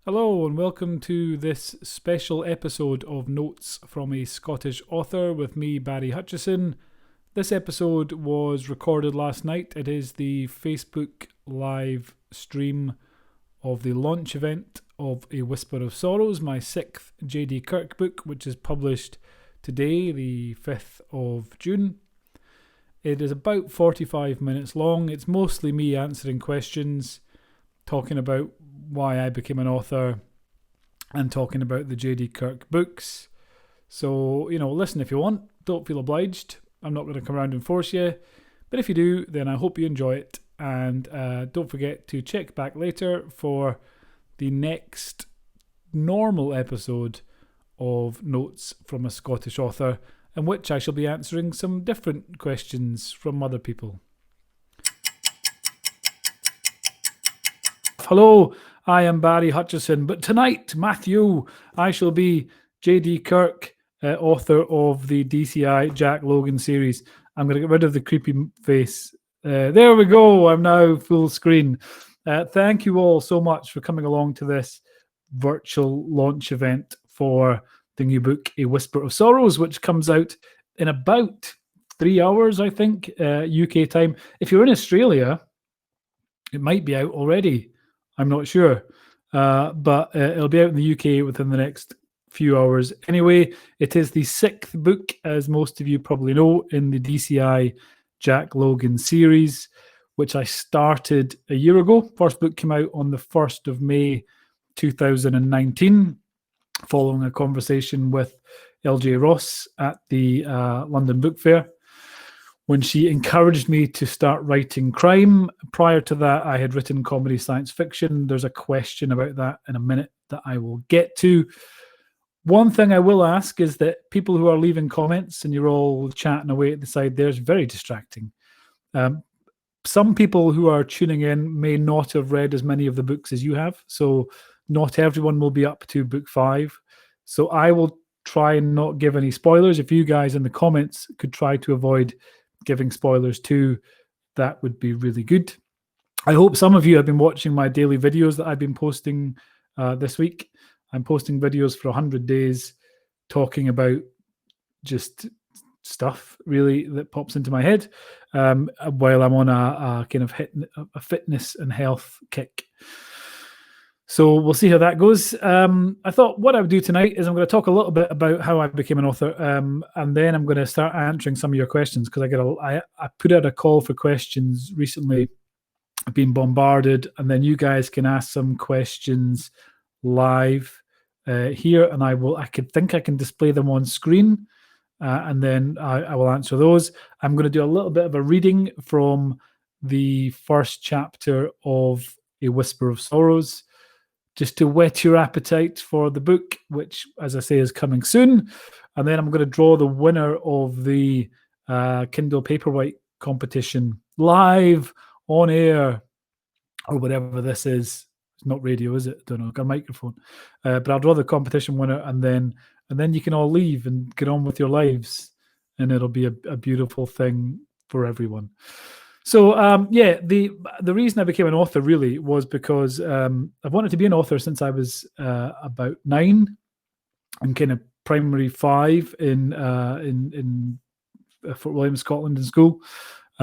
Hello and welcome to this special episode of Notes from a Scottish Author with me, Barry Hutchison. This episode was recorded last night. It is the Facebook live stream of the launch event of A Whisper of Sorrows, my sixth J.D. Kirk book, which is published today, the 5th of June. It is about 45 minutes long. It's mostly me answering questions, talking about why I became an author, and talking about the J.D. Kirk books. So, listen if you want. Don't feel obliged. I'm not going to come around and force you. But if you do, then I hope you enjoy it. And don't forget to check back later for the next normal episode of Notes from a Scottish Author, in which I shall be answering some different questions from other people. Hello, I am Barry Hutchison, but tonight, Matthew, I shall be J.D. Kirk, author of the DCI Jack Logan series. I'm going to get rid of the creepy face. There we go. I'm now full screen. Thank you all so much for coming along to this virtual launch event for the new book, A Whisper of Sorrows, which comes out in about 3 hours, I think, UK time. If you're in Australia, it might be out already. I'm not sure, but it'll be out in the UK within the next few hours. Anyway, it is the sixth book, as most of you probably know, in the DCI Jack Logan series, which I started a year ago. First book came out on the 1st of May 2019, following a conversation with LJ Ross at the London Book Fair, when she encouraged me to start writing crime. Prior to that, I had written comedy science fiction. There's a question about that in a minute that I will get to. One thing I will ask is that people who are leaving comments and you're all chatting away at the side there is very distracting. Some people who are tuning in may not have read as many of the books as you have, so not everyone will be up to book 5. So I will try and not give any spoilers. If you guys in the comments could try to avoid giving spoilers too, that would be really good. I hope some of you have been watching my daily videos that I've been posting this week. I'm posting videos for 100 days talking about just stuff really that pops into my head while I'm on a kind of a fitness and health kick. So we'll see how that goes. I thought what I would do tonight is I'm going to talk a little bit about how I became an author, and then I'm going to start answering some of your questions, because I put out a call for questions recently. I've been bombarded, and then you guys can ask some questions live here, and I can display them on screen, and then I will answer those. I'm going to do a little bit of a reading from the first chapter of A Whisper of Sorrows, just to whet your appetite for the book, which, as I say, is coming soon. And then I'm going to draw the winner of the Kindle Paperwhite competition live on air, or whatever this is. It's not radio, is it? I don't know. I've got a microphone. But I'll draw the competition winner, and then you can all leave and get on with your lives, and it'll be a beautiful thing for everyone. So, the reason I became an author really was because I've wanted to be an author since I was about 9, and kind of primary 5 in Fort William, Scotland, in school.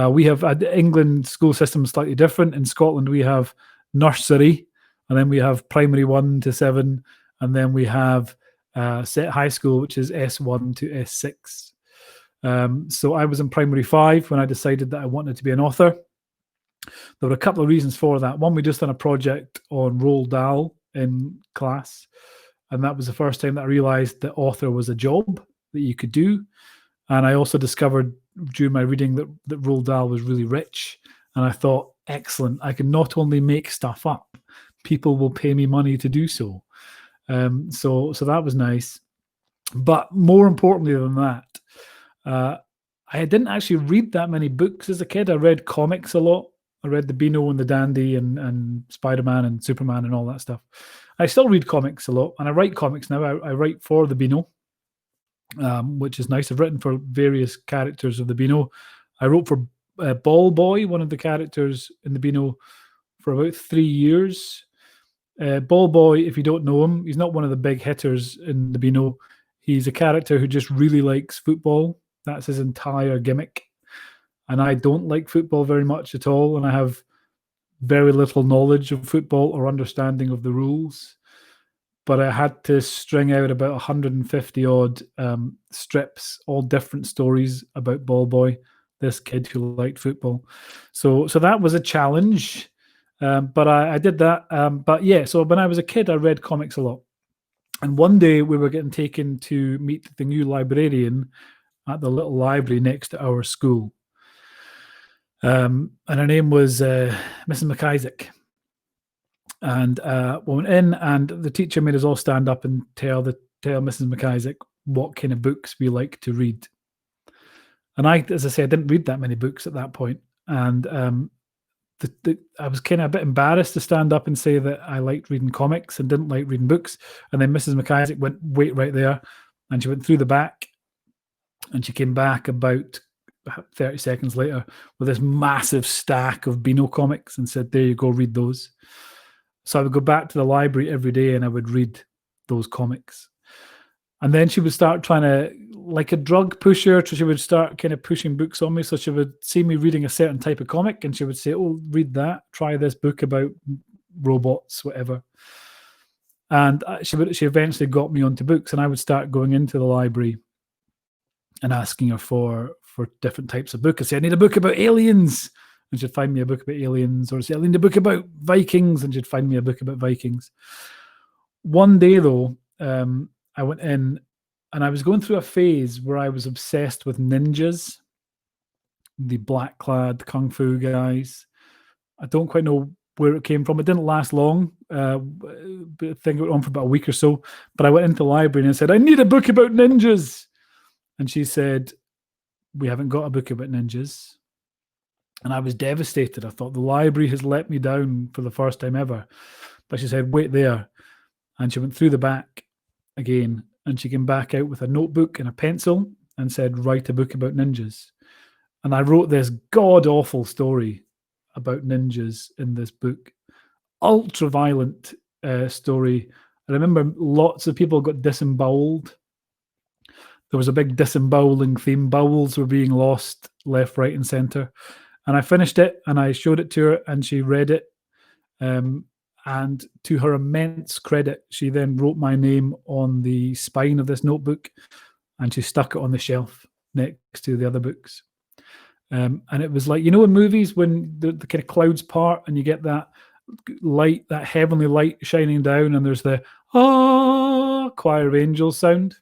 We have England school system slightly different. In Scotland, we have nursery, and then we have primary 1 to 7, and then we have set high school, which is S1 to S6. So I was in primary 5 when I decided that I wanted to be an author. There were a couple of reasons for that. One, we just done a project on Roald Dahl in class, and that was the first time that I realized that author was a job that you could do. And I also discovered during my reading that Roald Dahl was really rich, and I thought, excellent, I can not only make stuff up, people will pay me money to do so. So that was nice. But more importantly than that, I didn't actually read that many books as a kid. I read comics a lot. I read the Beano and the Dandy and Spider-Man and Superman and all that stuff. I still read comics a lot, and I write comics now. I write for the Beano, which is nice. I've written for various characters of the Beano. I wrote for Ball Boy, one of the characters in the Beano, for about 3 years. Ball Boy, if you don't know him, he's not one of the big hitters in the Beano. He's a character who just really likes football. That's his entire gimmick. And I don't like football very much at all, and I have very little knowledge of football or understanding of the rules. But I had to string out about 150 odd strips, all different stories about Ball Boy, this kid who liked football. So that was a challenge, but I did that. But yeah, so when I was a kid, I read comics a lot. And one day we were getting taken to meet the new librarian at the little library next to our school. And her name was Mrs. McIsaac. And we went in, and the teacher made us all stand up and tell Mrs. McIsaac what kind of books we like to read. And I, as I said, didn't read that many books at that point. And I was kind of a bit embarrassed to stand up and say that I liked reading comics and didn't like reading books. And then Mrs. McIsaac went, wait right there. And she went through the back, and she came back about 30 seconds later with this massive stack of Beano comics and said, there you go, read those. So I would go back to the library every day and I would read those comics. And then she would start trying to, like a drug pusher, she would start kind of pushing books on me. So she would see me reading a certain type of comic and she would say, oh, read that, try this book about robots, whatever. And she eventually got me onto books, and I would start going into the library and asking her for different types of book. I'd say, I need a book about aliens. And she'd find me a book about aliens. Or say, I need a book about Vikings. And she'd find me a book about Vikings. One day, though, I went in, and I was going through a phase where I was obsessed with ninjas, the black-clad kung fu guys. I don't quite know where it came from. It didn't last long. I think it went on for about a week or so. But I went into the library and I said, I need a book about ninjas. And she said, we haven't got a book about ninjas. And I was devastated. I thought, the library has let me down for the first time ever. But she said, wait there. And she went through the back again. And she came back out with a notebook and a pencil and said, write a book about ninjas. And I wrote this god-awful story about ninjas in this book. Ultra-violent story. I remember lots of people got disemboweled. There was a big disemboweling theme. Bowels were being lost left, right, and center. And I finished it, and I showed it to her, and she read it. And to her immense credit, she then wrote my name on the spine of this notebook, and she stuck it on the shelf next to the other books. And it was like, you know, in movies when the kind of clouds part and you get that light, that heavenly light shining down, and there's the choir of angels sound.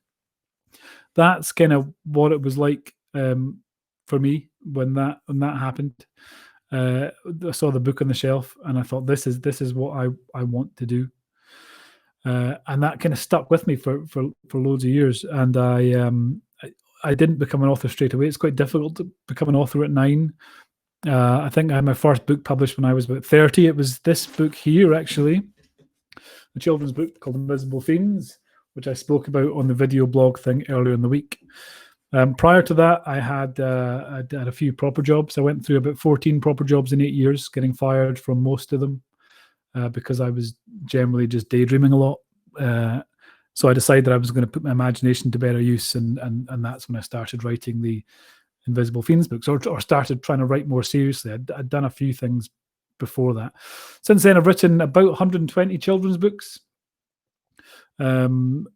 That's kind of what it was like for me when that happened. I saw the book on the shelf and I thought, this is what I want to do. And that kind of stuck with me for loads of years. And I didn't become an author straight away. It's quite difficult to become an author at 9. I think I had my first book published when I was about 30. It was this book here, actually, a children's book called Invisible Fiends, which I spoke about on the video blog thing earlier in the week. Prior to that, I had a few proper jobs. I went through about 14 proper jobs in 8 years, getting fired from most of them because I was generally just daydreaming a lot. So I decided I was going to put my imagination to better use, and that's when I started writing the Invisible Fiends books, or started trying to write more seriously. I'd done a few things before that. Since then, I've written about 120 children's books. Some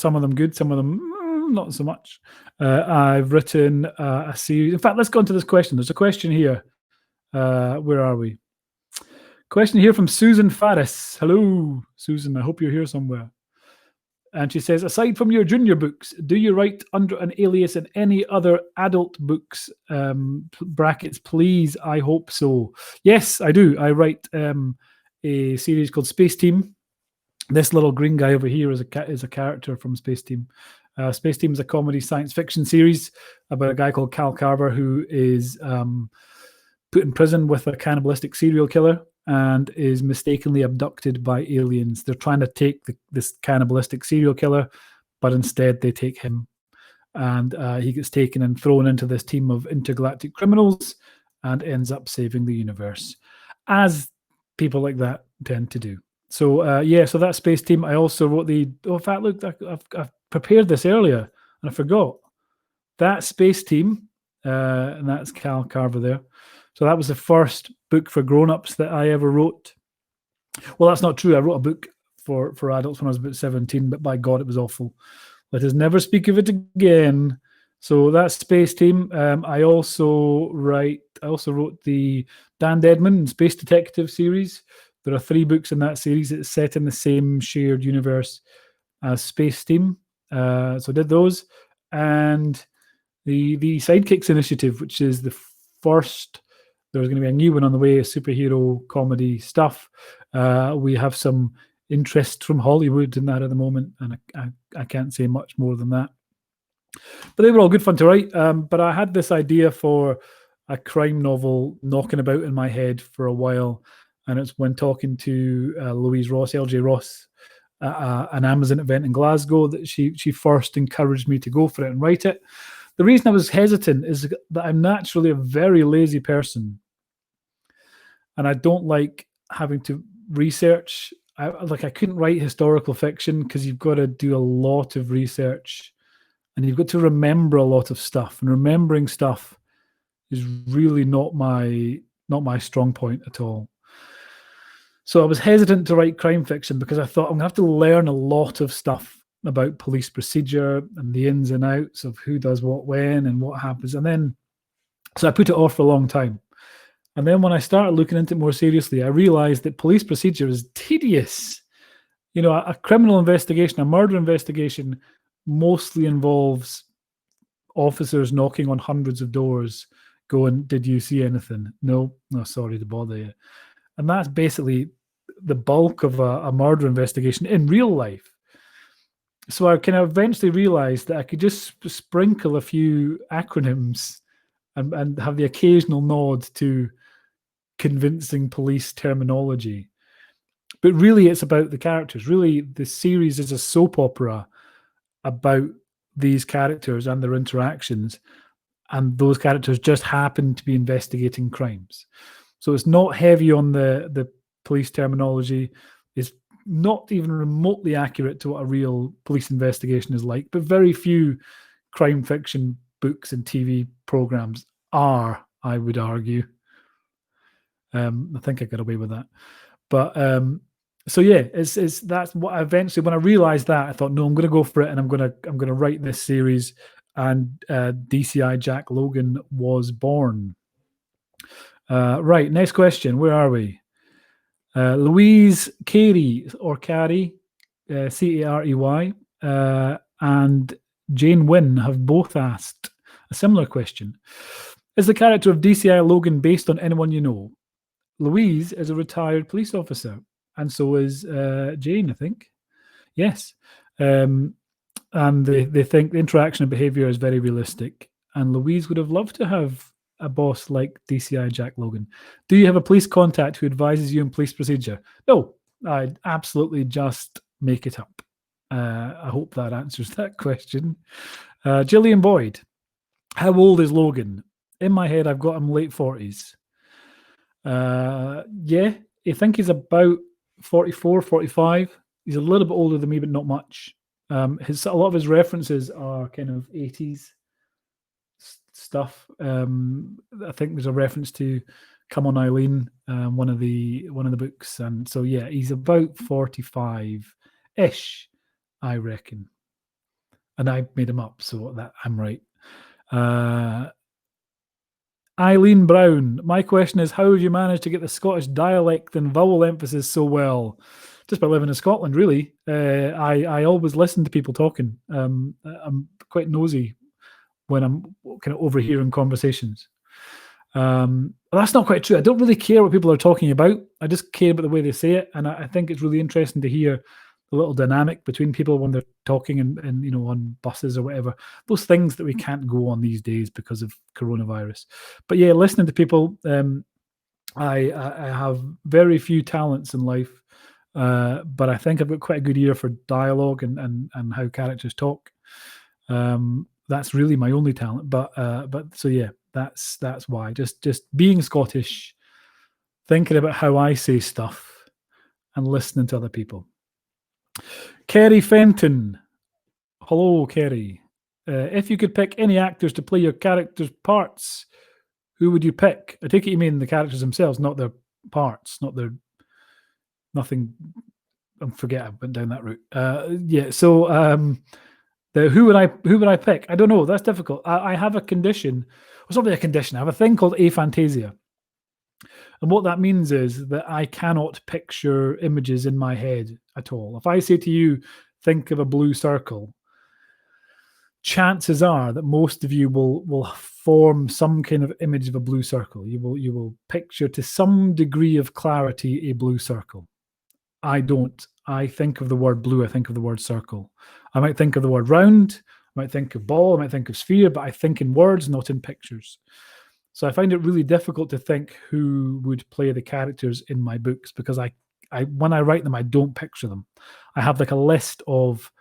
of them good, some of them not so much. I've written a series. In fact, let's go into this question. There's a question here. Where are we? Question here from Susan Faris. Hello, Susan. I hope you're here somewhere. And she says, aside from your junior books, do you write under an alias in any other adult books? Brackets, please. I hope so. Yes, I do. I write a series called Space Team. This little green guy over here is a character from Space Team. Space Team is a comedy science fiction series about a guy called Cal Carver who is put in prison with a cannibalistic serial killer and is mistakenly abducted by aliens. They're trying to take this cannibalistic serial killer, but instead they take him. And he gets taken and thrown into this team of intergalactic criminals and ends up saving the universe, as people like that tend to do. So that Space Team. I also wrote in fact, look, I've prepared this earlier and I forgot. That Space Team, and that's Cal Carver there. So that was the first book for grown-ups that I ever wrote. Well, that's not true. I wrote a book for adults when I was about 17, but by God, it was awful. Let us never speak of it again. So that's Space Team. I also wrote the Dan Deadman Space Detective series. There are 3 books in that series. It's set in the same shared universe as Space Team. So I did those. And the Sidekicks Initiative, which is the first. There's going to be a new one on the way, superhero comedy stuff. We have some interest from Hollywood in that at the moment, and I can't say much more than that. But they were all good fun to write. But I had this idea for a crime novel knocking about in my head for a while, and it's when talking to Louise Ross, LJ Ross, at an Amazon event in Glasgow, that she first encouraged me to go for it and write it. The reason I was hesitant is that I'm naturally a very lazy person, and I don't like having to research. I couldn't write historical fiction because you've got to do a lot of research and you've got to remember a lot of stuff, and remembering stuff is really not my strong point at all. So I was hesitant to write crime fiction because I thought I'm gonna have to learn a lot of stuff about police procedure and the ins and outs of who does what when and what happens. And then, so I put it off for a long time. And then when I started looking into it more seriously, I realized that police procedure is tedious. You know, a criminal investigation, a murder investigation mostly involves officers knocking on hundreds of doors going, did you see anything? No, sorry to bother you. And that's basically the bulk of a murder investigation in real life. So I kind of eventually realized that I could just sprinkle a few acronyms and have the occasional nod to convincing police terminology. But really, it's about the characters. Really, the series is a soap opera about these characters and their interactions. And those characters just happen to be investigating crimes. So it's not heavy on the police terminology. It's not even remotely accurate to what a real police investigation is like, but very few crime fiction books and TV programs are, I would argue. I think I got away with that. But so yeah, that's what I eventually, when I realized that, I thought, no, I'm going to go for it, and I'm going to write this series. And DCI Jack Logan was born. Right, next question. Where are we? Louise Carey, or Carey, Carey, and Jane Wynn have both asked a similar question. Is the character of DCI Logan based on anyone you know? Louise is a retired police officer, and so is Jane, I think. Yes. And they think the interaction and behavior is very realistic. And Louise would have loved to have a boss like DCI Jack Logan. Do you have a police contact who advises you in police procedure? No, I absolutely just make it up. I hope that answers that question. Gillian Boyd, how old is Logan? In my head, I've got him late 40s. Yeah, I think he's about 44, 45. He's a little bit older than me, but not much. A lot of his references are kind of 80s stuff. I think there's a reference to Come On Eileen, one of the books, and so yeah, he's about 45-ish, I reckon. And I made him up, so that I'm right. Eileen Brown, my question is, how have you managed to get the Scottish dialect and vowel emphasis so well? Just by living in Scotland, really. I always listen to people talking. I'm quite nosy when I'm kind of overhearing conversations. That's not quite true. I don't really care what people are talking about. I just care about the way they say it, and I think it's really interesting to hear the little dynamic between people when they're talking and you know, on buses or whatever. Those things that we can't go on these days because of coronavirus. But yeah, listening to people, I have very few talents in life, but I think I've got quite a good ear for dialogue and how characters talk. That's really my only talent. But so yeah, that's why. Just being Scottish, thinking about how I say stuff, and listening to other people. Kerry Fenton. Hello, Kerry. If you could pick any actors to play your characters' parts, who would you pick? I take it you mean the characters themselves, not their parts, not their nothing. I forget I went down that route. Yeah. So who would I pick? I don't know. That's difficult. I have a condition. It's not really a condition. I have a thing called aphantasia. And what that means is that I cannot picture images in my head at all. If I say to you, think of a blue circle, chances are that most of you will form some kind of image of a blue circle. You will picture to some degree of clarity a blue circle. I don't. I think of the word blue, I think of the word circle. I might think of the word round, I might think of ball, I might think of sphere, but I think in words, not in pictures. So I find it really difficult to think who would play the characters in my books because I when I write them, I don't picture them. I have like a list of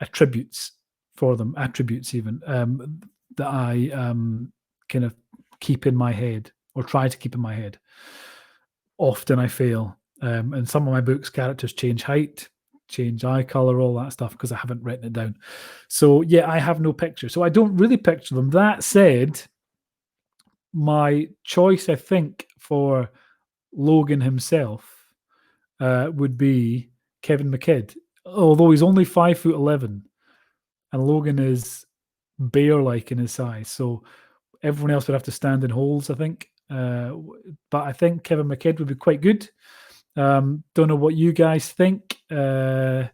attributes for them, attributes even, that I kind of keep in my head or try to keep in my head. Often I fail. In some of my books, characters change height, change eye color, all that stuff, because I haven't written it down. So yeah, I have no picture. So I don't really picture them. That said, my choice, I think, for Logan himself would be Kevin McKidd, although he's only 5'11", and Logan is bear-like in his size. So everyone else would have to stand in holes, I think. But I think Kevin McKidd would be quite good. Don't know what you guys think. Gerard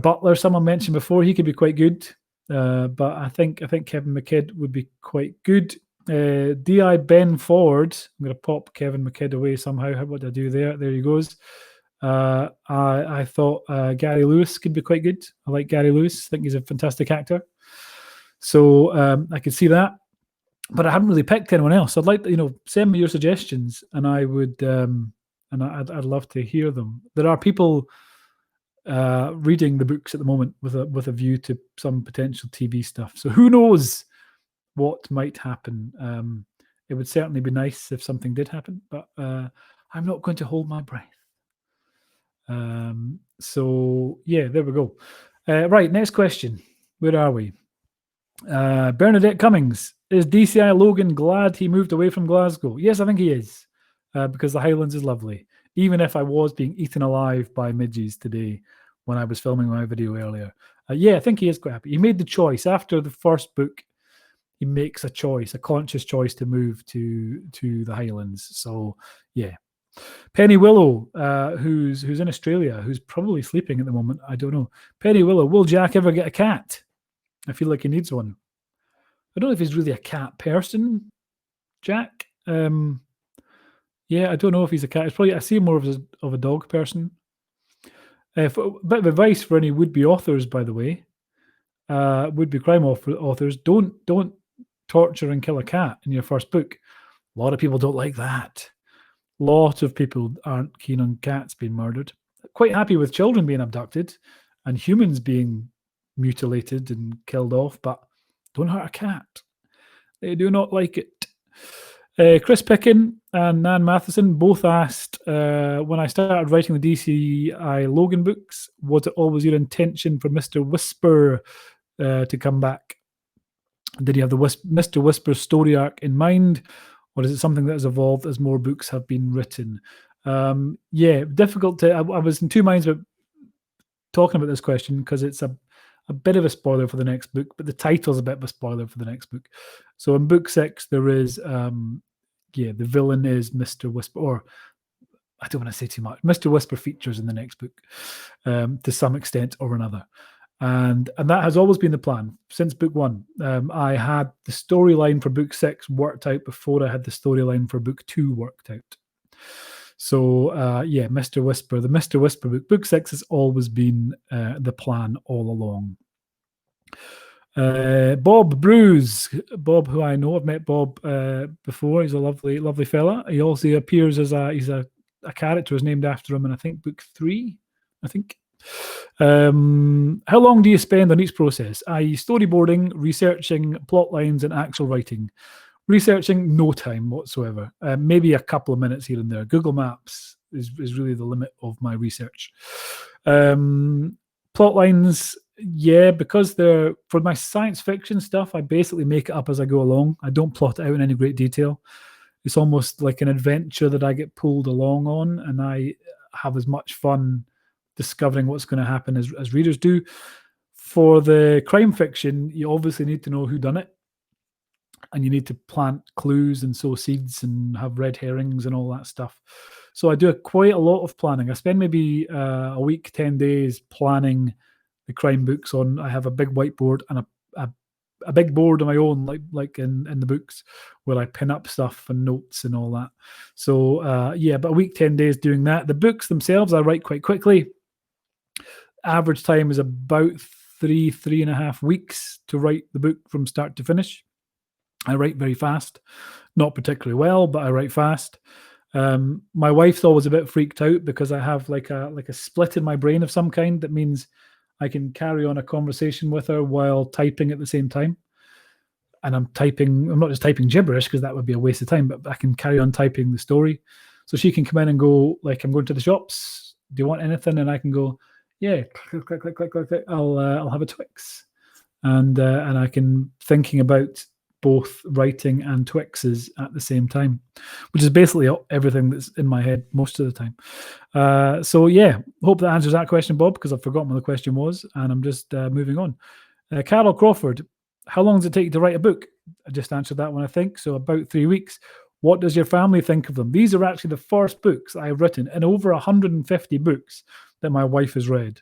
Butler, someone mentioned before, he could be quite good. But I think Kevin McKidd would be quite good. D.I. Ben Ford, I'm going to pop Kevin McKidd away somehow. What did I do there? There he goes. I thought Gary Lewis could be quite good. I like Gary Lewis. I think he's a fantastic actor. So I could see that. But I haven't really picked anyone else. I'd like to, send me your suggestions, and I would, and I'd love to hear them. There are people reading the books at the moment with a view to some potential TV stuff. So who knows what might happen? It would certainly be nice if something did happen, but I'm not going to hold my breath. So yeah, there we go. Right, next question. Where are we? Bernadette Cummings. Is DCI Logan glad he moved away from Glasgow? Yes, I think he is, because the Highlands is lovely. Even if I was being eaten alive by midges today when I was filming my video earlier. Yeah, I think he is quite happy. He made the choice. After the first book, he makes a choice, a conscious choice to move to the Highlands. So, yeah. Penny Willow, who's in Australia, who's probably sleeping at the moment. I don't know. Penny Willow, will Jack ever get a cat? I feel like he needs one. I don't know if he's really a cat person, Jack. Yeah, I don't know if he's a cat. It's probably, I see him more of a dog person. A bit of advice for any would-be authors, by the way. Would-be crime authors, don't torture and kill a cat in your first book. A lot of people don't like that. A lot of people aren't keen on cats being murdered. Quite happy with children being abducted and humans being mutilated and killed off, but don't hurt a cat. They do not like it. Chris Pickin and Nan Matheson both asked, when I started writing the DCI Logan books, was it always your intention for Mr. Whisper to come back? Did you have the Mr. Whisper story arc in mind, or is it something that has evolved as more books have been written? Yeah, difficult to. I was in two minds about talking about this question because it's a bit of a spoiler for the next book, but the title's a bit of a spoiler for the next book. So in book 6, there is, the villain is Mr. Whisper, or I don't want to say too much. Mr. Whisper features in the next book to some extent or another. And that has always been the plan since book 1. I had the storyline for book 6 worked out before I had the storyline for book 2 worked out. So, Mr. Whisper, the Mr. Whisper book. Book 6 has always been the plan all along. Bob Bruce. Bob, who I know, I've met Bob before. He's a lovely, lovely fella. He also appears as he's a character is named after him in, I think, book 3, I think. How long do you spend on each process, i.e. storyboarding, researching, plot lines, and actual writing? Researching, no time whatsoever. Maybe a couple of minutes here and there. Google Maps is really the limit of my research. Plot lines, yeah, because they're for my science fiction stuff, I basically make it up as I go along. I don't plot it out in any great detail. It's almost like an adventure that I get pulled along on, and I have as much fun discovering what's going to happen as readers do. For the crime fiction, you obviously need to know who done it, and you need to plant clues and sow seeds and have red herrings and all that stuff. So I do quite a lot of planning. I spend maybe a week, 10 days planning the crime books on. I have a big whiteboard and a big board of my own, like in the books, where I pin up stuff and notes and all that. So yeah, but a week, 10 days doing that. The books themselves, I write quite quickly. Average time is about 3.5 weeks to write the book from start to finish. I write very fast, not particularly well, but I write fast. My wife's always a bit freaked out because I have like a split in my brain of some kind. That means I can carry on a conversation with her while typing at the same time. And I'm not just typing gibberish because that would be a waste of time, but I can carry on typing the story. So she can come in and go, like, I'm going to the shops. Do you want anything? And I can go, yeah, click, click, click, click, click, click. I'll have a Twix. And I can thinking about both writing and Twixes at the same time, which is basically everything that's in my head most of the time. So yeah, hope that answers that question, Bob, because I've forgotten what the question was, and I'm just moving on. Carol Crawford, how long does it take you to write a book? I just answered that one, I think. So about 3 weeks. What does your family think of them? These are actually the first books I have written, and over 150 books that my wife has read.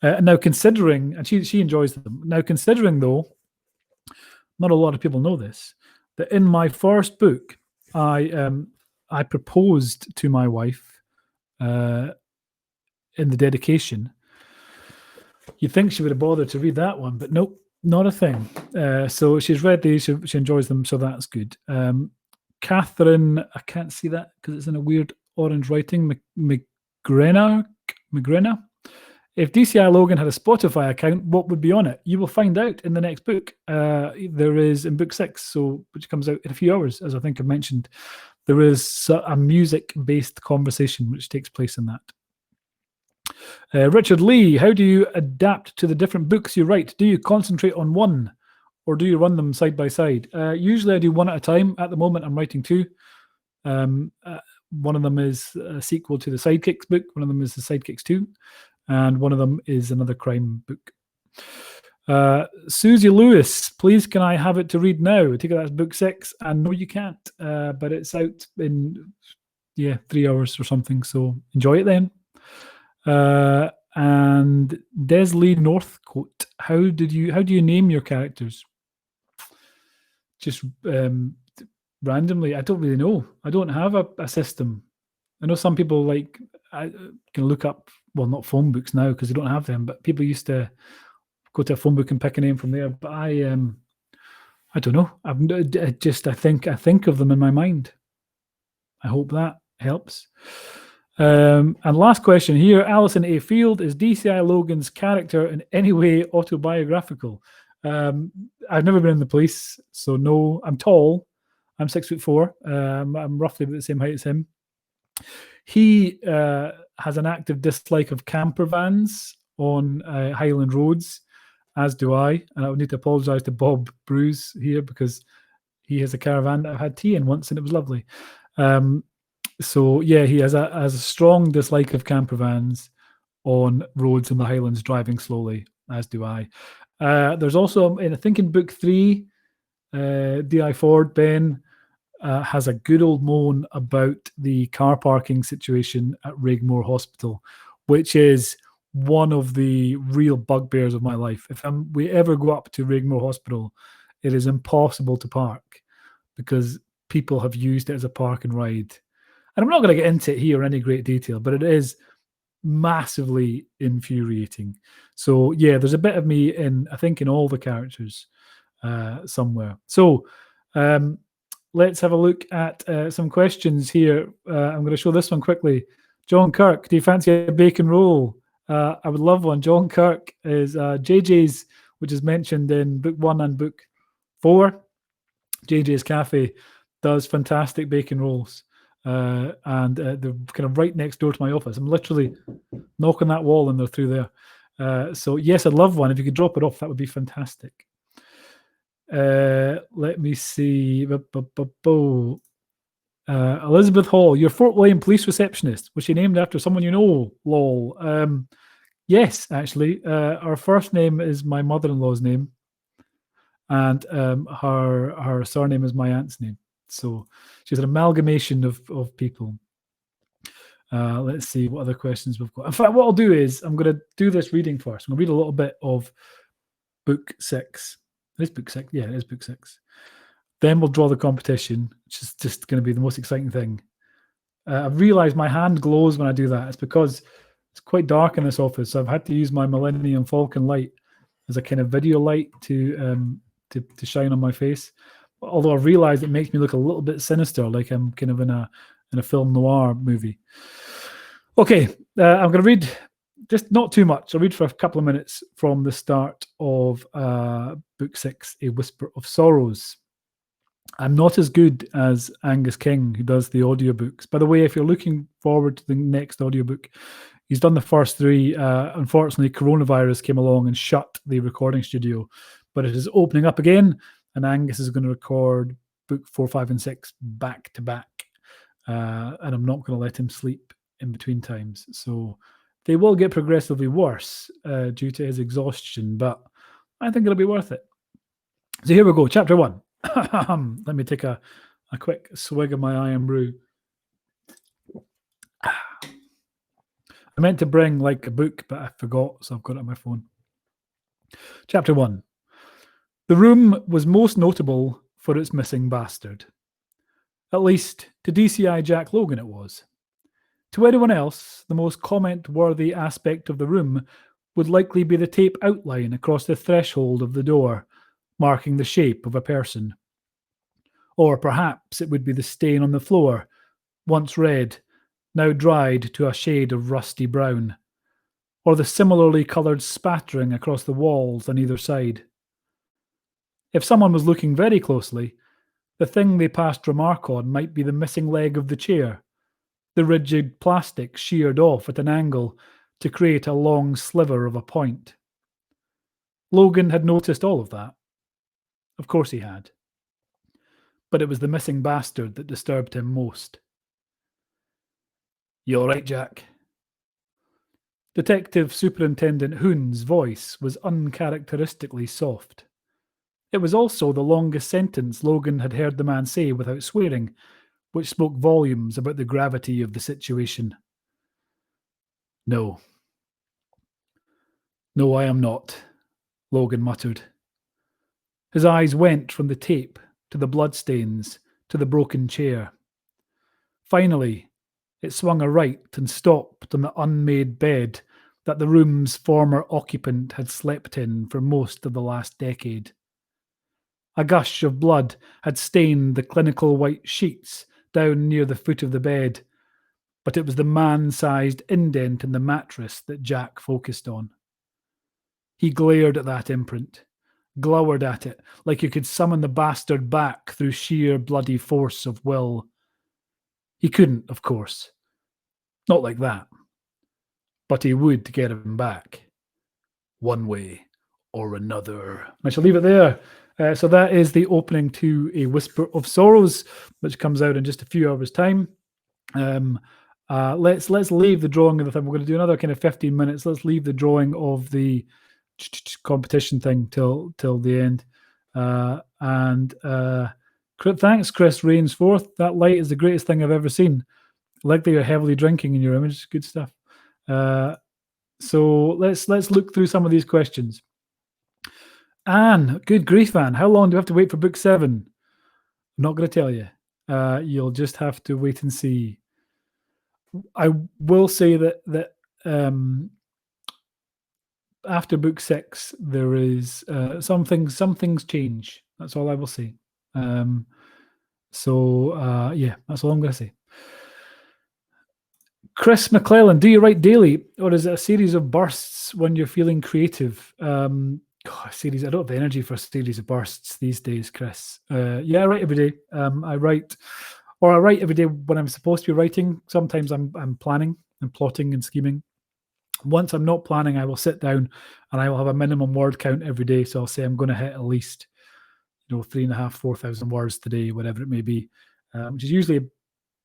Now considering, and she enjoys them. Now considering though, not a lot of people know this, that in my first book, I proposed to my wife in the dedication. You'd think she would have bothered to read that one, but nope, not a thing. So she's read these, she enjoys them, so that's good. Catherine, I can't see that because it's in a weird orange writing, McGrenna. If DCI Logan had a Spotify account, what would be on it? You will find out in the next book. There is in book 6, which comes out in a few hours, as I think I've mentioned, there is a music-based conversation which takes place in that. Richard Lee, how do you adapt to the different books you write? Do you concentrate on one, or do you run them side by side? Usually I do one at a time. At the moment, I'm writing 2. One of them is a sequel to the Sidekicks book. One of them is the Sidekicks 2. And one of them is another crime book. Susie Lewis, please can I have it to read now? I take it that's book 6, and no you can't, but it's out in 3 hours or something, so enjoy it then. And Desley Northcote, how do you name your characters? Just randomly? I don't really know. I don't have a system. I know some people I can look up, well, not phone books now because they don't have them, but people used to go to a phone book and pick a name from there. But I don't know. I think of them in my mind. I hope that helps. And last question here, Alison A. Field, is DCI Logan's character in any way autobiographical? I've never been in the police, so no. I'm tall. I'm 6'4". I'm roughly about the same height as him. He has an active dislike of camper vans on Highland roads, as do I. And I would need to apologise to Bob Bruce here because he has a caravan that I had tea in once and it was lovely. So yeah, he has a strong dislike of camper vans on roads in the Highlands driving slowly, as do I. There's also, I think in book 3, D.I. Ford, Ben, has a good old moan about the car parking situation at Rigmore Hospital, which is one of the real bugbears of my life. If we ever go up to Rigmore Hospital, it is impossible to park because people have used it as a park and ride. And I'm not going to get into it here in any great detail, but it is massively infuriating. So yeah, there's a bit of me I think in all the characters somewhere. So let's have a look at some questions here. I'm going to show this one quickly. John Kirk, do you fancy a bacon roll? I would love one. John Kirk is JJ's, which is mentioned in book 1 and book 4. JJ's Cafe does fantastic bacon rolls. and they're kind of right next door to my office. I'm literally knocking that wall and they're through there. So yes, I'd love one. If you could drop it off, that would be fantastic. Let me see. Elizabeth Hall, your Fort William police receptionist. Was she named after someone you know? Lol. Yes, actually. Her first name is my mother-in-law's name, and her surname is my aunt's name. So she's an amalgamation of people. Let's see what other questions we've got. In fact, what I'll do is I'm going to do this reading first. I'm going to read a little bit of book 6. It is book 6. Yeah, it is book 6. Then we'll draw the competition, which is just going to be the most exciting thing. I've realized my hand glows when I do that. It's because it's quite dark in this office, so I've had to use my Millennium Falcon light as a kind of video light to shine on my face. Although I realized it makes me look a little bit sinister, like I'm kind of in a film noir movie. Okay, I'm going to read just not too much. I'll read for a couple of minutes from the start of book 6, A Whisper of Sorrows. I'm not as good as Angus King, who does the audiobooks. By the way, if you're looking forward to the next audiobook, he's done the first 3. Unfortunately, coronavirus came along and shut the recording studio, but it is opening up again, and Angus is going to record book 4, 5, and 6 back to back. And I'm not going to let him sleep in between times. So they will get progressively worse due to his exhaustion, but I think it'll be worth it. So here we go, chapter 1. Let me take a quick swig of my iron brew. I meant to bring like a book, but I forgot, so I've got it on my phone. Chapter 1. The room was most notable for its missing bastard. At least, to DCI Jack Logan it was. To anyone else, the most comment-worthy aspect of the room would likely be the tape outline across the threshold of the door, marking the shape of a person. Or perhaps it would be the stain on the floor, once red, now dried to a shade of rusty brown. Or the similarly coloured spattering across the walls on either side. If someone was looking very closely, the thing they passed remark on might be the missing leg of the chair, the rigid plastic sheared off at an angle to create a long sliver of a point. Logan had noticed all of that. Of course he had. But it was the missing bastard that disturbed him most. You all right, Jack? Detective Superintendent Hoon's voice was uncharacteristically soft. It was also the longest sentence Logan had heard the man say without swearing, which spoke volumes about the gravity of the situation. No. No, I am not, Logan muttered. His eyes went from the tape to the bloodstains to the broken chair. Finally, it swung a right and stopped on the unmade bed that the room's former occupant had slept in for most of the last decade. A gush of blood had stained the clinical white sheets down near the foot of the bed, but it was the man-sized indent in the mattress that Jack focused on. He glared at that imprint, glowered at it like he could summon the bastard back through sheer bloody force of will. He couldn't, of course. Not like that. But he would get him back. One way or another. I shall leave it there. So that is the opening to A Whisper of Sorrows, which comes out in just a few hours' time. Let's leave the drawing of the thing. We're going to do another kind of 15 minutes. Let's leave the drawing of the competition thing till the end. Thanks, Chris Rainsforth. That light is the greatest thing I've ever seen. I like that you're heavily drinking in your image. Good stuff. So let's look through some of these questions. Anne, good grief, Anne. How long do we have to wait for book 7? I'm not going to tell you. You'll just have to wait and see. I will say that after book 6, there is some things change. That's all I will say. Yeah, that's all I'm going to say. Chris McClellan, do you write daily, or is it a series of bursts when you're feeling creative? Series. I don't have energy for a series of bursts these days, Chris. Yeah, I write every day. I write or I write every day when I'm supposed to be writing. Sometimes I'm planning and plotting and scheming. Once I'm not planning, I will sit down and I will have a minimum word count every day. So I'll say I'm going to hit at least 3,500, 4,000 words today, whatever it may be, which is usually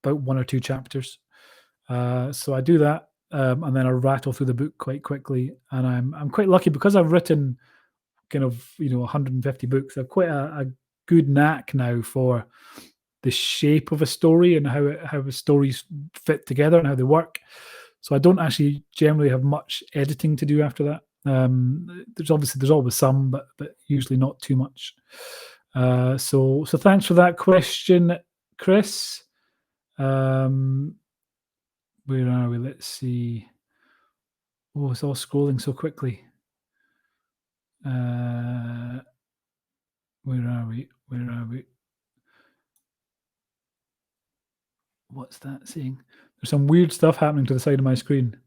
about 1 or 2 chapters. So I do that, and then I rattle through the book quite quickly. And I'm quite lucky because I've written kind of 150 books. I've quite a good knack now for the shape of a story and how stories fit together and how they work. So I don't actually generally have much editing to do after that. There's always some, but usually not too much. So thanks for that question, Chris. Where are we? Let's see. Oh, it's all scrolling so quickly. Where are we? What's that saying? There's some weird stuff happening to the side of my screen.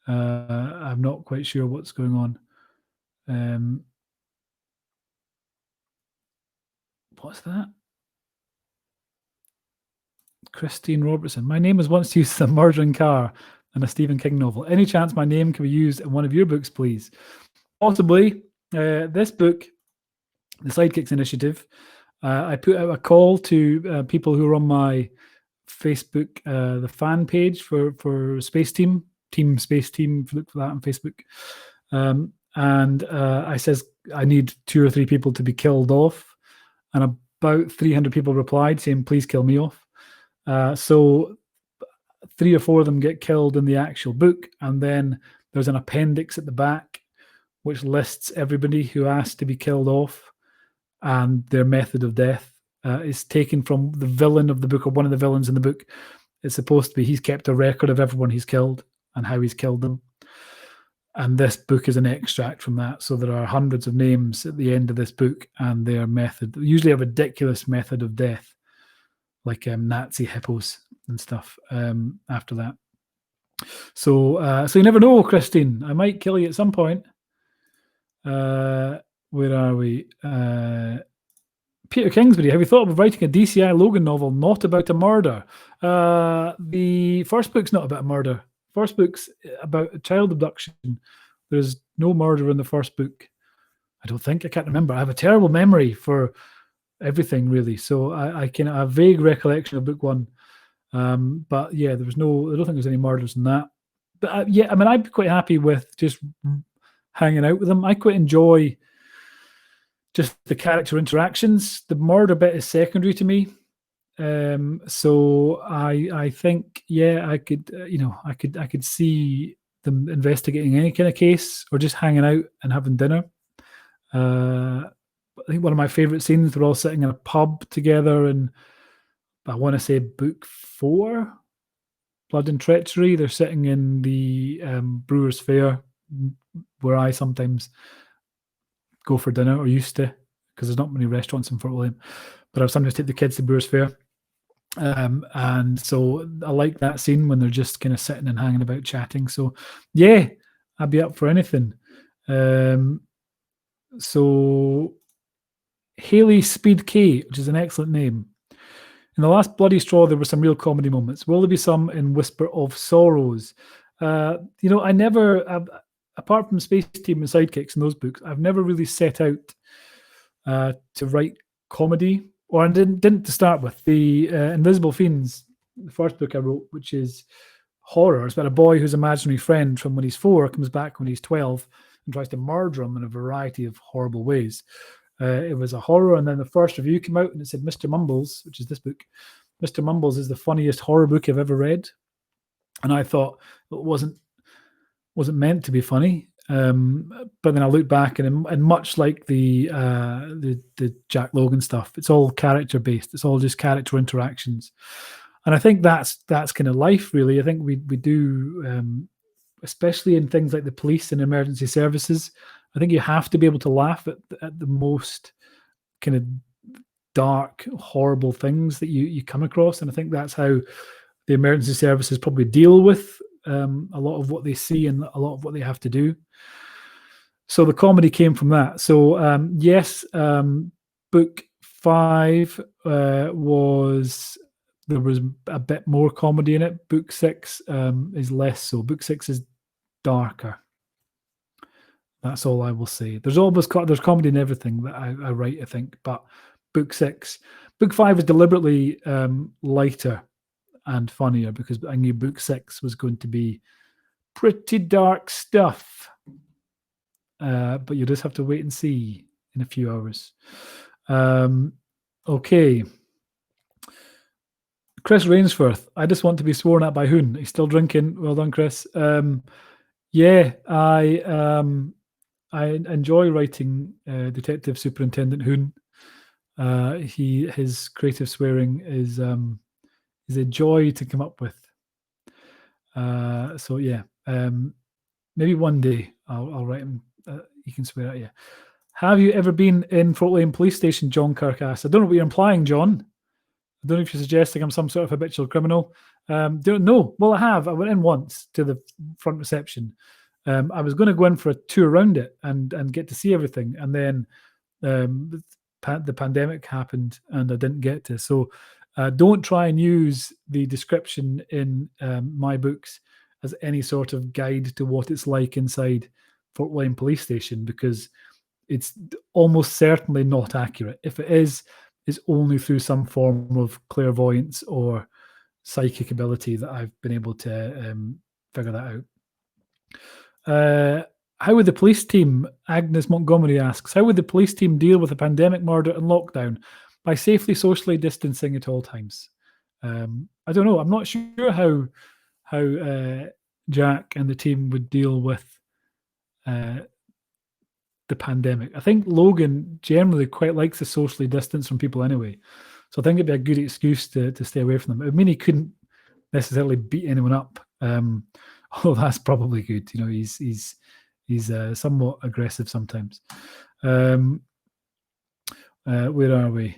I'm not quite sure what's going on. What's that? Christine Robertson. My name was once used as a murdering car in a Stephen King novel. Any chance my name can be used in one of your books, please? Possibly. This book, The Sidekicks Initiative, I put out a call to people who are on my Facebook, the fan page for Space Team Space Team. Look for that on Facebook. And I says I need 2 or 3 people to be killed off, and about 300 people replied saying, "Please kill me off." So 3 or 4 of them get killed in the actual book, and then there's an appendix at the back which lists everybody who asked to be killed off and their method of death. Is taken from the villain of the book, or one of the villains in the book. It's supposed to be he's kept a record of everyone he's killed and how he's killed them. And this book is an extract from that. So there are hundreds of names at the end of this book and their method, usually a ridiculous method of death, like Nazi hippos and stuff after that. So you never know, Christine. I might kill you at some point. Where are we? Peter Kingsbury, have you thought of writing a DCI Logan novel not about a murder? The first book's not about a murder. First book's about a child abduction. There's no murder in the first book. I don't think. I can't remember. I have a terrible memory for everything, really. So I can have a vague recollection of book 1. But yeah, I don't think there's any murders in that. But yeah, I mean, I'd be quite happy with just hanging out with them. I quite enjoy just the character interactions. The murder bit is secondary to me. So I think, yeah, I could, I could see them investigating any kind of case or just hanging out and having dinner. I think one of my favorite scenes, they're all sitting in a pub together, and I want to say book 4, Blood and Treachery. They're sitting in the Brewers Fayre, where I sometimes go for dinner, or used to, because there's not many restaurants in Fort William, but I sometimes take the kids to Brewers Fayre. And so I like that scene when they're just kind of sitting and hanging about chatting. So yeah, I'd be up for anything. So Haley Speed K, which is an excellent name. In the last Bloody Straw, there were some real comedy moments. Will there be some in Whisper of Sorrows? I never, apart from Space Team and Sidekicks in those books, I've never really set out to write comedy, or I didn't to start with. The Invisible Fiends, the first book I wrote, which is horror. It's about a boy whose imaginary friend from when he's 4 comes back when he's 12 and tries to murder him in a variety of horrible ways. It was a horror, and then the first review came out and it said Mr. Mumbles, which is this book. Mr. Mumbles is the funniest horror book I've ever read, and I thought it wasn't meant to be funny. But then I looked back, and much like the Jack Logan stuff, it's all character based. It's all just character interactions, and I think that's kind of life, really. I think we do, especially in things like the police and emergency services. I think you have to be able to laugh at the most kind of dark, horrible things that you come across, and I think that's how the emergency services probably deal with a lot of what they see and a lot of what they have to do. So the comedy came from that. So yes, book 5 was there was a bit more comedy in it. Book 6 is less so. Book 6 is darker. That's all I will say. There's comedy in everything that I write, I think, but book 5 is deliberately lighter and funnier because I knew book 6 was going to be pretty dark stuff. But you just have to wait and see in a few hours. Okay. Chris Rainsforth, I just want to be sworn at by Hoon. He's still drinking. Well done, Chris. Yeah, I enjoy writing Detective Superintendent Hoon. His creative swearing is a joy to come up with. So yeah, maybe one day I'll write him. He can swear at you. Have you ever been in Fort Lane Police Station? John Kirk asked. I don't know what you're implying, John. I don't know if you're suggesting I'm some sort of habitual criminal. No. Well, I have. I went in once to the front reception. I was going to go in for a tour around it and get to see everything, and then the pandemic happened and I didn't get to. So don't try and use the description in my books as any sort of guide to what it's like inside Fort Wayne Police Station, because it's almost certainly not accurate. If it is, it's only through some form of clairvoyance or psychic ability that I've been able to figure that out. How would the police team, Agnes Montgomery asks, how would the police team deal with a pandemic, murder and lockdown? By safely socially distancing at all times. I don't know. I'm not sure how Jack and the team would deal with the pandemic. I think Logan generally quite likes to socially distance from people anyway. So I think it'd be a good excuse to stay away from them. I mean, he couldn't necessarily beat anyone up. Although that's probably good. You know, he's somewhat aggressive sometimes. Where are we?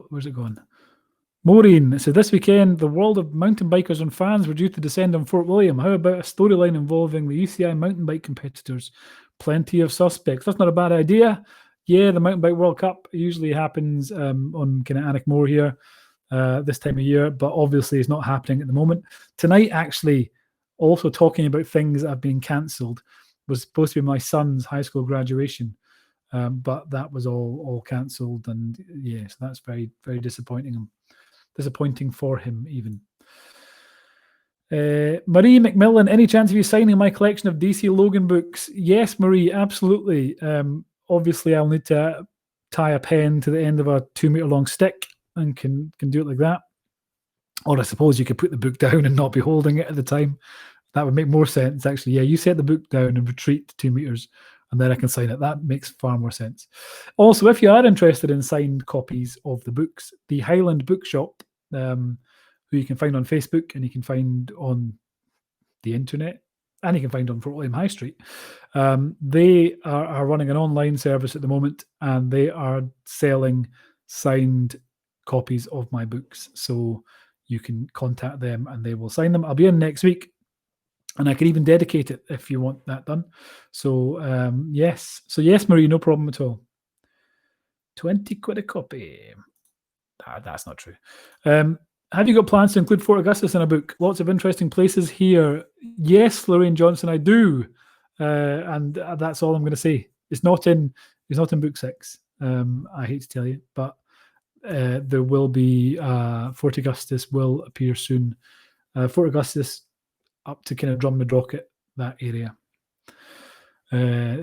Where's it gone? Maureen, so this weekend, the world of mountain bikers and fans were due to descend on Fort William. How about a storyline involving the UCI mountain bike competitors? Plenty of suspects. That's not a bad idea. Yeah, the Mountain Bike World Cup usually happens on kind of Annickmore here this time of year, but obviously it's not happening at the moment. Tonight, actually, also talking about things that have been cancelled, was supposed to be my son's high school graduation, but that was all cancelled, and yeah, so that's very, very disappointing for him even. Marie McMillan, any chance of you signing my collection of DC Logan books? Yes, Marie, absolutely. Obviously, I'll need to tie a pen to the end of a 2-meter long stick and can do it like that. Or I suppose you could put the book down and not be holding it at the time. That would make more sense, actually. Yeah, you set the book down and retreat 2 meters, and then I can sign it. That makes far more sense. Also, if you are interested in signed copies of the books, the Highland Bookshop, who you can find on Facebook and you can find on the internet and you can find on Fort William High Street, they are running an online service at the moment, and they are selling signed copies of my books. So you can contact them and they will sign them. I'll be in next week, and I can even dedicate it if you want that done. So yes. So yes, Marie, no problem at all. 20 quid a copy. That's not true. Have you got plans to include Fort Augustus in a book? Lots of interesting places here. Yes, Lorraine Johnson, I do. And that's all I'm going to say. It's not in book 6. I hate to tell you, but there will be Fort Augustus will appear soon. Fort Augustus up to kind of Drumnadrocket, that area.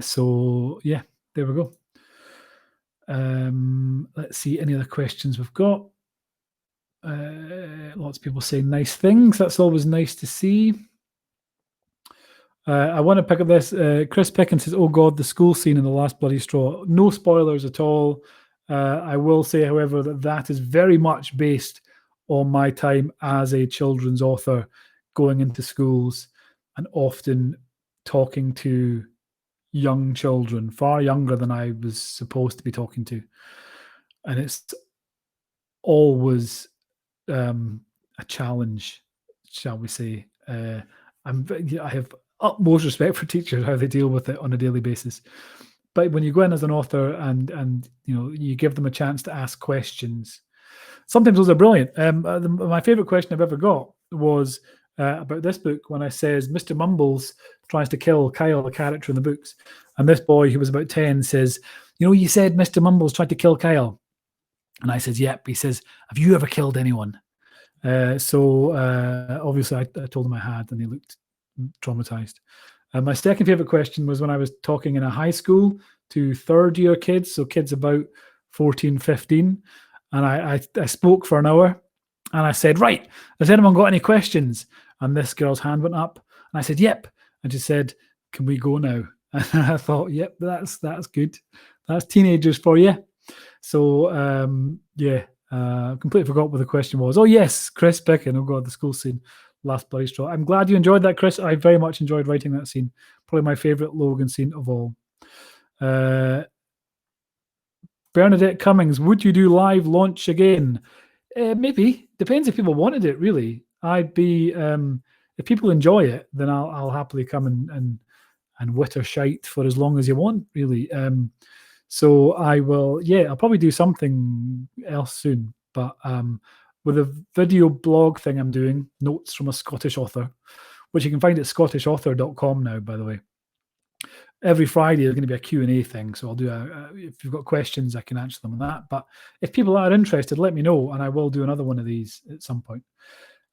So yeah, there we go. Let's see any other questions we've got. Lots of people saying nice things. That's always nice to see. I want to pick up this. Chris Pickens says, "Oh God, the school scene in The Last Bloody Straw." No spoilers at all. I will say, however, that is very much based on my time as a children's author, going into schools and often talking to young children, far younger than I was supposed to be talking to. And it's always a challenge, shall we say. I have utmost respect for teachers, how they deal with it on a daily basis. but when you go in as an author and you give them a chance to ask questions, sometimes those are brilliant. My favorite question I've ever got was about this book when I says Mr. Mumbles tries to kill Kyle, the character in the books, and this boy who was about 10 says, you said Mr. Mumbles tried to kill Kyle, and I says, yep. He says, have you ever killed anyone? So obviously I told him I had, and he looked traumatized. My second favorite question was when I was talking in a high school to third year kids, so kids about 14, 15. And I spoke for an hour, and I said, right, has anyone got any questions? And this girl's hand went up, and I said, yep. And she said, can we go now? And I thought, yep, that's good. That's teenagers for you. So completely forgot what the question was. Oh yes, Chris Pickin. Oh God, the school scene, last bloody straw. I'm glad you enjoyed that, Chris. I very much enjoyed writing that scene. Probably my favorite Logan scene of all. Bernadette Cummings, would you do live launch again? Maybe. Depends if people wanted it, really. I'd be if people enjoy it, then I'll happily come and witter shite for as long as you want, really. So I will, I'll probably do something else soon. But with a video blog thing I'm doing, Notes from a Scottish Author, which you can find at scottishauthor.com now, by the way. Every Friday there's going to be a Q&A thing, so I'll do if you've got questions, I can answer them on that. But if people are interested, let me know, and I will do another one of these at some point.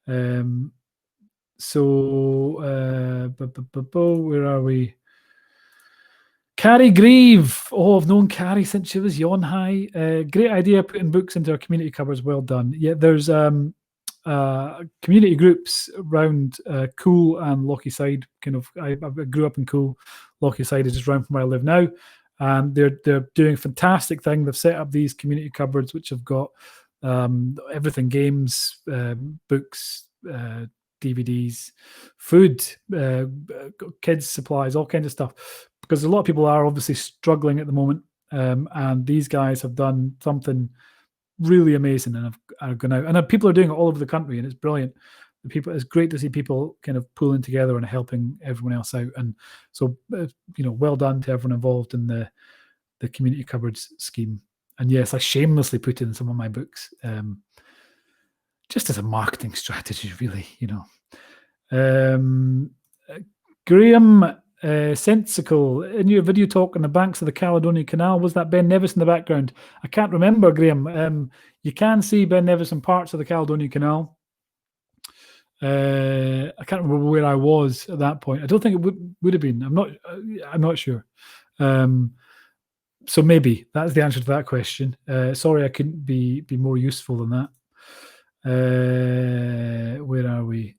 Where are we? Carrie Grieve. Oh, I've known Carrie since she was yon high. Great idea putting books into our community cupboards. Well done. Yeah, there's community groups around Cool and Lochyside. I grew up in Cool. Lochyside is just around from where I live now, and they're doing a fantastic thing. They've set up these community cupboards which have got everything: games, books, DVDs, food, kids supplies, all kinds of stuff. Because a lot of people are obviously struggling at the moment, and these guys have done something really amazing and have gone out. And people are doing it all over the country, and it's brilliant. It's great to see people kind of pulling together and helping everyone else out. And so, well done to everyone involved in the community cupboards scheme. And yes, I shamelessly put in some of my books, just as a marketing strategy, really. Graham Sensical, in your video talk on the banks of the Caledonian Canal, was that Ben Nevis in the background? I can't remember, Graham. You can see Ben Nevis in parts of the Caledonian Canal. I can't remember where I was at that point. I don't think it would have been. I'm not sure. So maybe that's the answer to that question. Sorry, I couldn't be more useful than that. Where are we?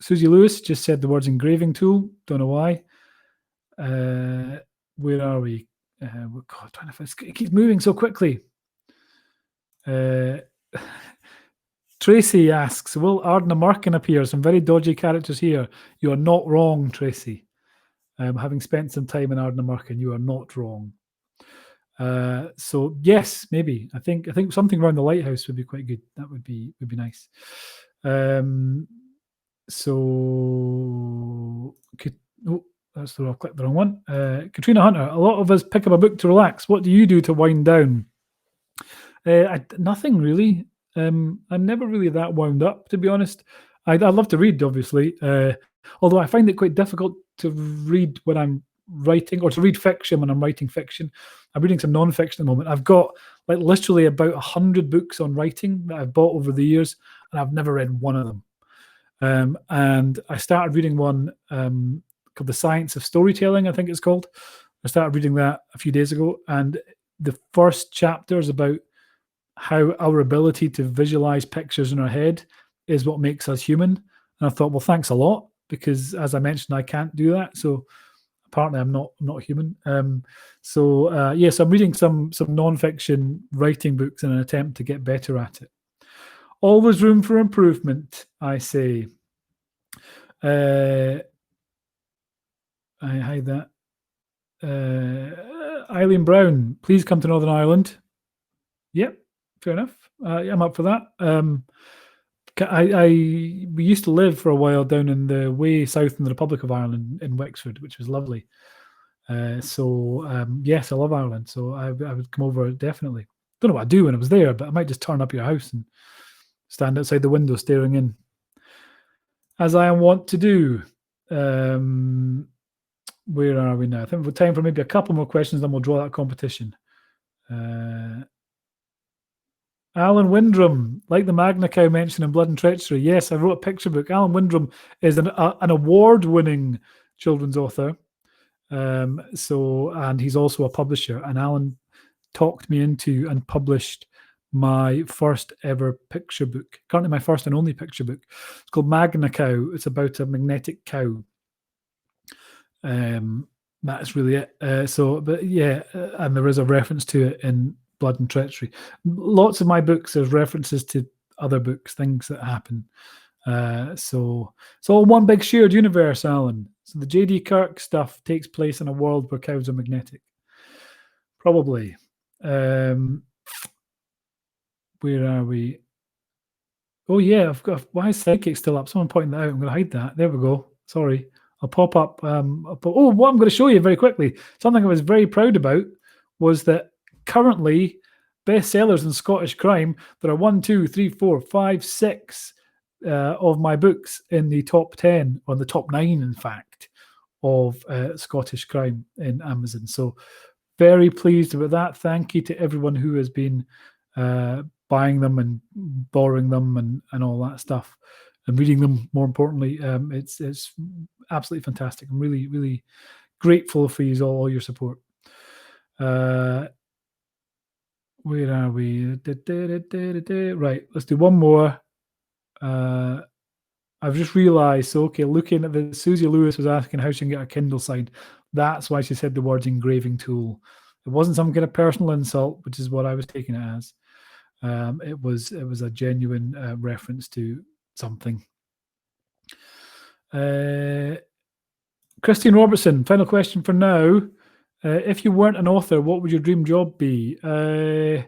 Susie Lewis just said the words engraving tool. Don't know why. Where are we? God, it keeps moving so quickly. Tracy asks, will Ardna Markin appear? Some very dodgy characters here. You are not wrong, Tracy. Having spent some time in Ardna Markin, you are not wrong. So yes, maybe. I think something around the lighthouse would be quite good. That would be nice. I'll click the wrong one. Katrina Hunter, a lot of us pick up a book to relax. What do you do to wind down? Nothing really. I'm never really that wound up, to be honest. I love to read, obviously, although I find it quite difficult to read when I'm writing, or to read fiction when I'm writing fiction. I'm reading some non-fiction at the moment. I've got literally about 100 books on writing that I've bought over the years, and I've never read one of them. And I started reading one called The Science of Storytelling, I think it's called. I started reading that a few days ago, and the first chapter is about how our ability to visualize pictures in our head is what makes us human. And I thought, well, thanks a lot, because as I mentioned, I can't do that. So apparently I'm not human. So I'm reading some non-fiction writing books in an attempt to get better at it. Always room for improvement, I say. I hide that. Eileen Brown, please come to Northern Ireland. Yep, fair enough. I'm up for that. We used to live for a while down in the way south in the Republic of Ireland in Wexford, which was lovely. Yes, I love Ireland. So I would come over definitely. Don't know what I'd do when I was there, but I might just turn up your house and stand outside the window staring in, as I want to do. Where are we now? I think we've time for maybe a couple more questions, then we'll draw that competition. Alan Windrum, like the Magna Cow mentioned in Blood and Treachery. Yes, I wrote a picture book. Alan Windrum is an award-winning children's author. And he's also a publisher. And Alan talked me into and published my first ever picture book. Currently, my first and only picture book. It's called Magna Cow. It's about a magnetic cow. That's really it. And there is a reference to it in Blood and Treachery. Lots of my books, there's references to other books, things that happen. So it's all one big shared universe, Alan. So the J.D. Kirk stuff takes place in a world where cows are magnetic. Probably. Where are we? Oh yeah, I've got. Why is Sidekick still up? Someone pointing that out. I'm going to hide that. There we go. Sorry. I'll pop up. What I'm going to show you very quickly, something I was very proud about was that currently bestsellers in Scottish crime, there are 1, 2, 3, 4, 5, 6 of my books in the top 10, or the top 9, in fact, of Scottish crime in Amazon. So very pleased with that. Thank you to everyone who has been buying them and borrowing them and all that stuff, and reading them, more importantly. It's absolutely fantastic. I'm really, really grateful for you all your support. Where are we? Right, let's do one more. I've just realised, so okay, looking at the Susie Lewis was asking how she can get a Kindle signed. That's why she said the words engraving tool. It wasn't some kind of personal insult, which is what I was taking it as. It was a genuine reference to something. Christine Robertson, final question for now. If you weren't an author, what would your dream job be? Probably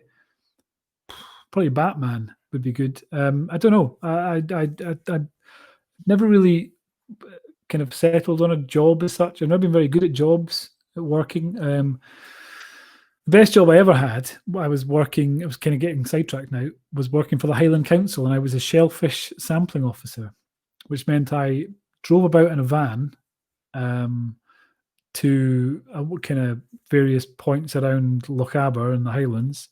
Batman would be good. I don't know. I never really kind of settled on a job as such. I've never been very good at jobs, at working. The best job I ever had, I was working, I was kind of getting sidetracked now, was working for the Highland Council, and I was a shellfish sampling officer, which meant I drove about in a van to kind of various points around Lochaber in the Highlands,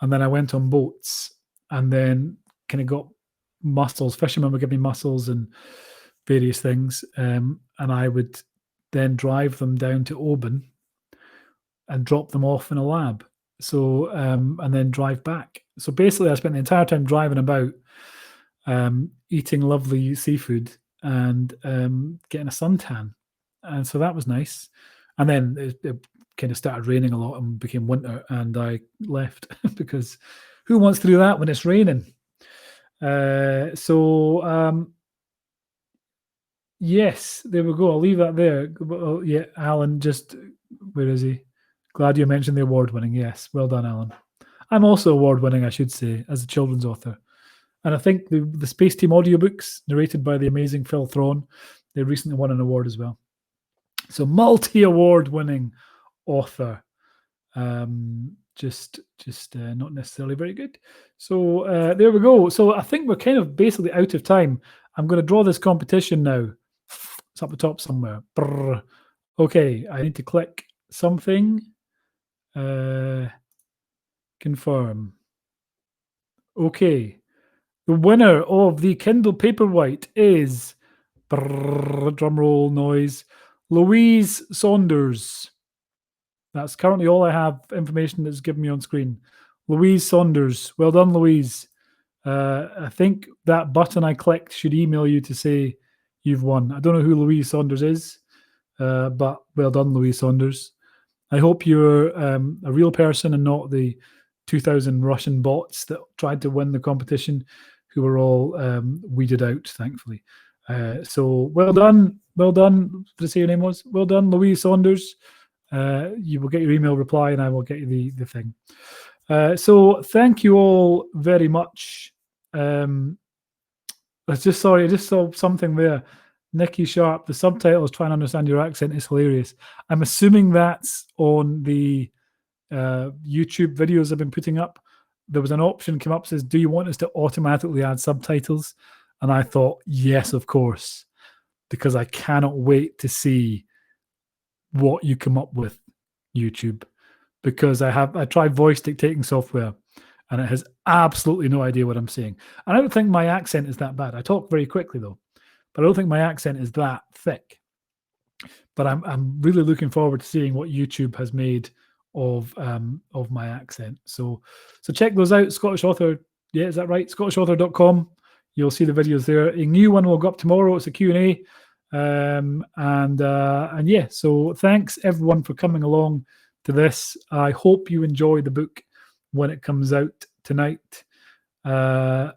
and then I went on boats, and then kind of got mussels. Fishermen would give me mussels and various things, and I would then drive them down to Oban and drop them off in a lab. So and then drive back. So basically, I spent the entire time driving about, eating lovely seafood and getting a suntan, and so that was nice. And then it kind of started raining a lot and became winter, and I left because who wants to do that when it's raining? Yes, there we go. I'll leave that there. Oh, yeah, Alan, just where is he? Glad you mentioned the award-winning. Yes, well done, Alan. I'm also award-winning, I should say, as a children's author. And I think the Space Team audiobooks, narrated by the amazing Phil Thrawn, they recently won an award as well. So multi-award winning author. Just not necessarily very good. So there we go. So I think we're kind of basically out of time. I'm going to draw this competition now. It's up the top somewhere. Brrr. Okay, I need to click something. Confirm. Okay. The winner of the Kindle Paperwhite is, drum roll noise, Louise Saunders. That's currently all I have information that's given me on screen. Louise Saunders. Well done, Louise. I think that button I clicked should email you to say you've won. I don't know who Louise Saunders is, but well done, Louise Saunders. I hope you're a real person and not the 2,000 Russian bots that tried to win the competition, who were all weeded out, thankfully. So well done. Well done. Did I say your name was? Well done, Louise Saunders. You will get your email reply and I will get you the thing. So thank you all very much. I just saw something there. Nikki Sharp, the subtitles trying to understand your accent is hilarious. I'm assuming that's on the YouTube videos I've been putting up. There was an option came up says, "Do you want us to automatically add subtitles?" And I thought, yes, of course, because I cannot wait to see what you come up with, YouTube, because I tried voice dictating software and it has absolutely no idea what I'm saying. And I don't think my accent is that bad. I talk very quickly though, but I don't think my accent is that thick. But I'm really looking forward to seeing what YouTube has made of my accent. So check those out. Scottish Author, yeah, is that right? ScottishAuthor.com. You'll see the videos there. A new one will go up tomorrow. It's a Q&A. And yeah, so thanks everyone for coming along to this. I hope you enjoy the book when it comes out tonight at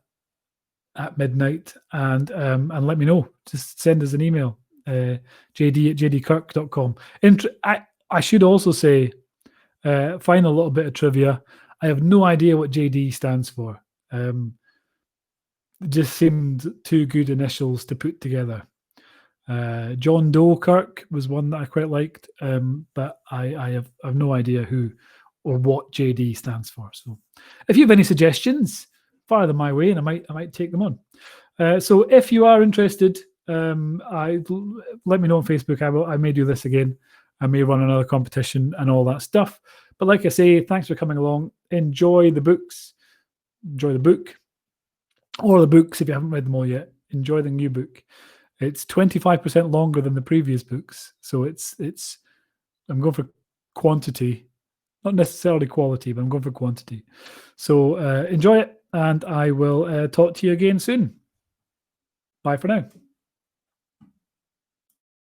midnight, and let me know. Just send us an email, jd@jdkirk.com. I should also say, final little bit of trivia. I have no idea what JD stands for. It just seemed two good initials to put together. John Doe Kirk was one that I quite liked, but I have no idea who or what JD stands for. So if you have any suggestions, fire them my way and I might take them on. So if you are interested, let me know on Facebook. I may do this again. I may run another competition and all that stuff. But like I say, thanks for coming along. Enjoy the books. Enjoy the book. Or the books if you haven't read them all yet. Enjoy the new book. It's 25% longer than the previous books. So it's I'm going for quantity, not necessarily quality, but I'm going for quantity. So enjoy it, and I will talk to you again soon. Bye for now.